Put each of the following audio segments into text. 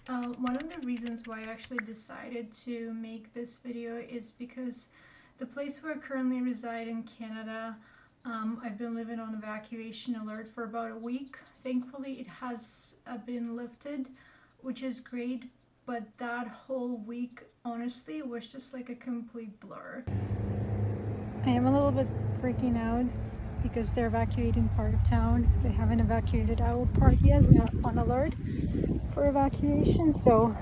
One of the reasons why I actually decided to make this video is because the place where I currently reside in Canada, I've been living on evacuation alert for about a week. Thankfully, it has been lifted, which is great, but that whole week, honestly, was just like a complete blur. I am a little bit freaking out because they're evacuating part of town. They haven't evacuated our part yet. We are on alert for evacuation, so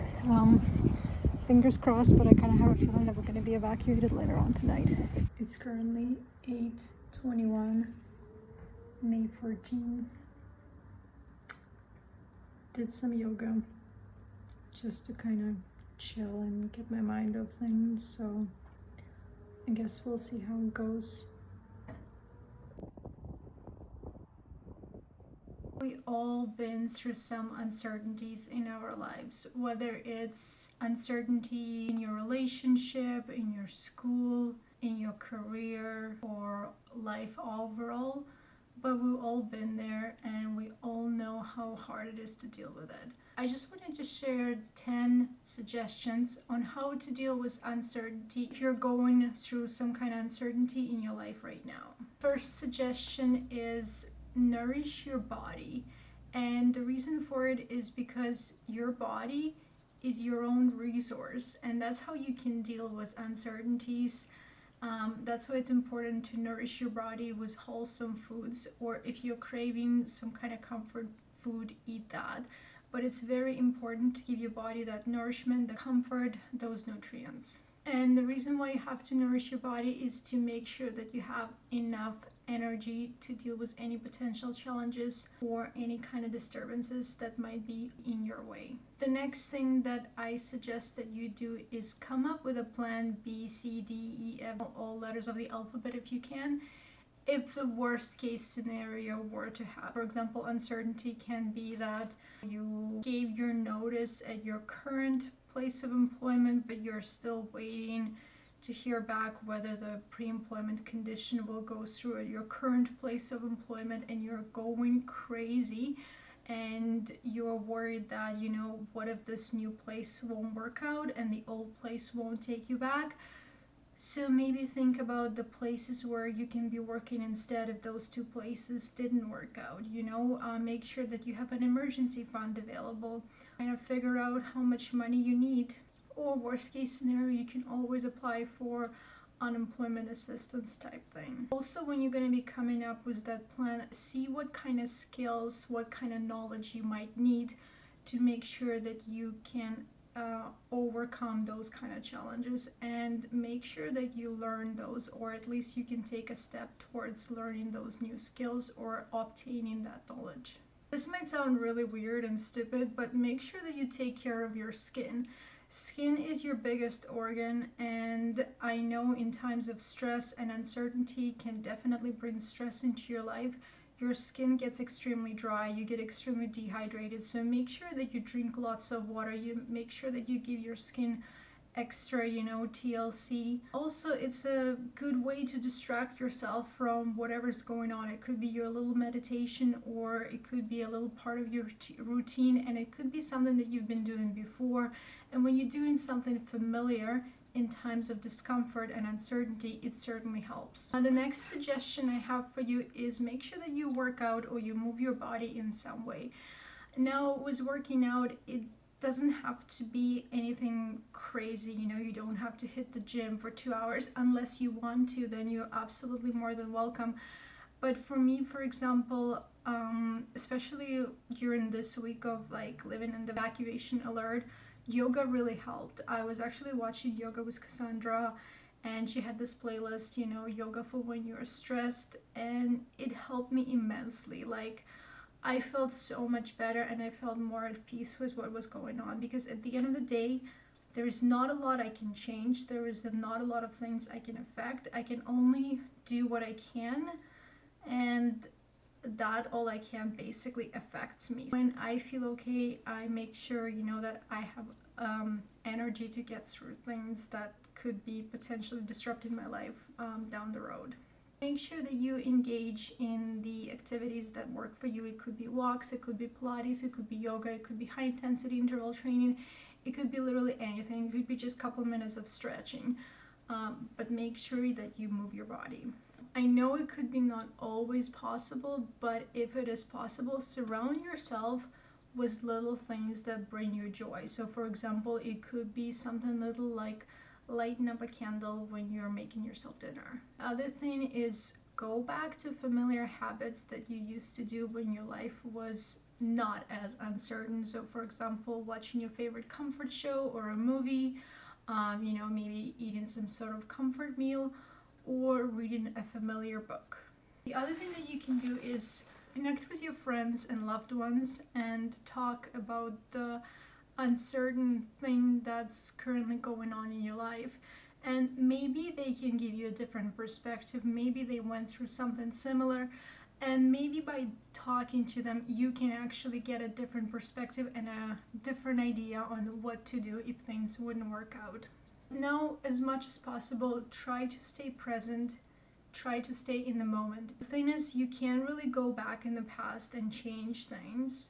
fingers crossed, but I kind of have a feeling that we're going to be evacuated later on tonight. It's currently 8:21, May 14th. Did some yoga just to kind of chill and get my mind off things, so I guess we'll see how it goes. We all been through some uncertainties in our lives, whether it's uncertainty in your relationship, in your school, in your career, or life overall. But we've all been there and we all know how hard it is to deal with it. I just wanted to share 10 suggestions on how to deal with uncertainty if you're going through some kind of uncertainty in your life right now. First suggestion is nourish your body, and the reason for it is because your body is your own resource, and that's how you can deal with uncertainties. That's why it's important to nourish your body with wholesome foods, or if you're craving some kind of comfort food, eat that. But it's very important to give your body that nourishment, the comfort, those nutrients. And the reason why you have to nourish your body is to make sure that you have enough energy to deal with any potential challenges or any kind of disturbances that might be in your way. The next thing that I suggest that you do is come up with a plan B, C, D, E, F, all letters of the alphabet if you can, if the worst case scenario were to happen. For example, uncertainty can be that you gave your notice at your current place of employment, but you're still waiting to hear back whether the pre-employment condition will go through at your current place of employment, and you're going crazy and you're worried that, what if this new place won't work out and the old place won't take you back. So maybe think about the places where you can be working instead if those two places didn't work out. Make sure that you have an emergency fund available. Kind of figure out how much money you need. Or worst case scenario, you can always apply for unemployment assistance type thing. Also, when you're going to be coming up with that plan, see what kind of skills, what kind of knowledge you might need to make sure that you can overcome those kind of challenges, and make sure that you learn those, or at least you can take a step towards learning those new skills or obtaining that knowledge. This might sound really weird and stupid, but make sure that you take care of your skin. Skin is your biggest organ, and I know in times of stress and uncertainty can definitely bring stress into your life. Your skin gets extremely dry, you get extremely dehydrated, so make sure that you drink lots of water. You make sure that you give your skin extra, TLC. Also, it's a good way to distract yourself from whatever's going on. It could be your little meditation, or it could be a little part of your routine, and it could be something that you've been doing before. And when you're doing something familiar in times of discomfort and uncertainty, it certainly helps. The next suggestion I have for you is make sure that you work out or you move your body in some way. Now, with working out, it doesn't have to be anything crazy. You don't have to hit the gym for 2 hours unless you want to. Then you're absolutely more than welcome. But for me, for example, especially during this week of living in the evacuation alert, yoga really helped. I was actually watching yoga with Cassandra, and she had this playlist, yoga for when you're stressed, and it helped me immensely. I felt so much better, and I felt more at peace with what was going on, because at the end of the day, there is not a lot I can change. There is not a lot of things I can affect. I can only do what I can, and that all I can basically affects me. When I feel okay, I make sure that I have energy to get through things that could be potentially disrupting my life down the road. Make sure that you engage in the activities that work for you. It could be walks, it could be Pilates, it could be yoga, it could be high intensity interval training, it could be literally anything. It could be just a couple minutes of stretching, but make sure that you move your body. I know it could be not always possible, but if it is possible, surround yourself with little things that bring you joy. So for example, it could be something little like lighten up a candle when you're making yourself dinner. The other thing is go back to familiar habits that you used to do when your life was not as uncertain. So for example, watching your favorite comfort show or a movie, maybe eating some sort of comfort meal, or reading a familiar book. The other thing that you can do is connect with your friends and loved ones and talk about the uncertain thing that's currently going on in your life, and maybe they can give you a different perspective. Maybe they went through something similar, and maybe by talking to them you can actually get a different perspective and a different idea on what to do if things wouldn't work out. Now, as much as possible, try to stay present, try to stay in the moment. The thing is, you can't really go back in the past and change things,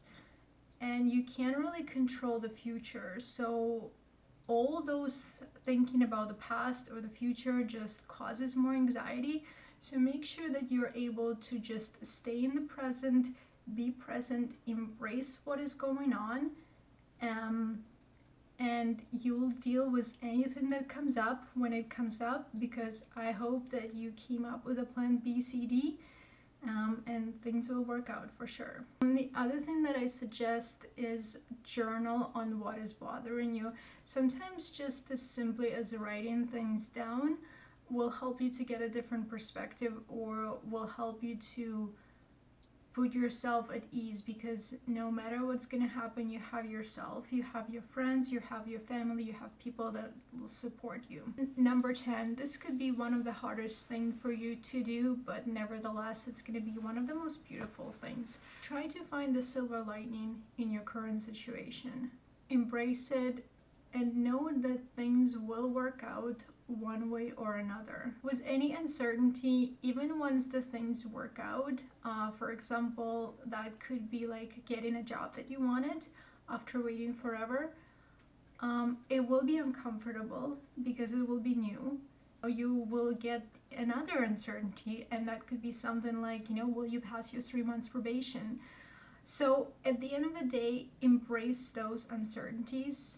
and you can't really control the future. So all those thinking about the past or the future just causes more anxiety. So make sure that you're able to just stay in the present, be present, embrace what is going on, and you'll deal with anything that comes up when it comes up, because I hope that you came up with a plan B, C, D, and things will work out for sure. And the other thing that I suggest is journal on what is bothering you. Sometimes just as simply as writing things down will help you to get a different perspective, or will help you to put yourself at ease, because no matter what's going to happen, you have yourself, you have your friends, you have your family, you have people that will support you. Number 10, this could be one of the hardest things for you to do, but nevertheless it's going to be one of the most beautiful things. Try to find the silver lining in your current situation. Embrace it and know that things will work out one way or another. With any uncertainty, even once the things work out, for example, that could be like getting a job that you wanted after waiting forever, it will be uncomfortable because it will be new. You will get another uncertainty, and that could be something like, will you pass your 3 months probation? So at the end of the day, embrace those uncertainties,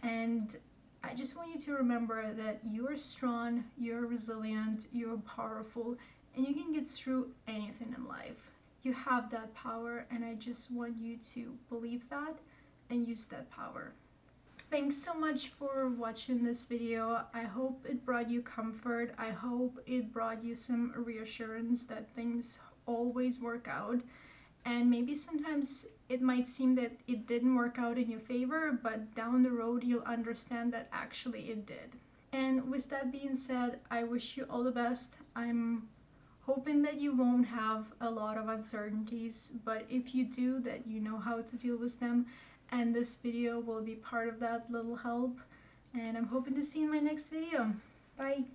and I just want you to remember that you are strong, you're resilient, you're powerful, and you can get through anything in life. You have that power, and I just want you to believe that and use that power. Thanks so much for watching this video. I hope it brought you comfort. I hope it brought you some reassurance that things always work out. And maybe sometimes it might seem that it didn't work out in your favor, but down the road you'll understand that actually it did. And with that being said, I wish you all the best. I'm hoping that you won't have a lot of uncertainties, but if you do, that you know how to deal with them, and this video will be part of that little help. And I'm hoping to see you in my next video. Bye!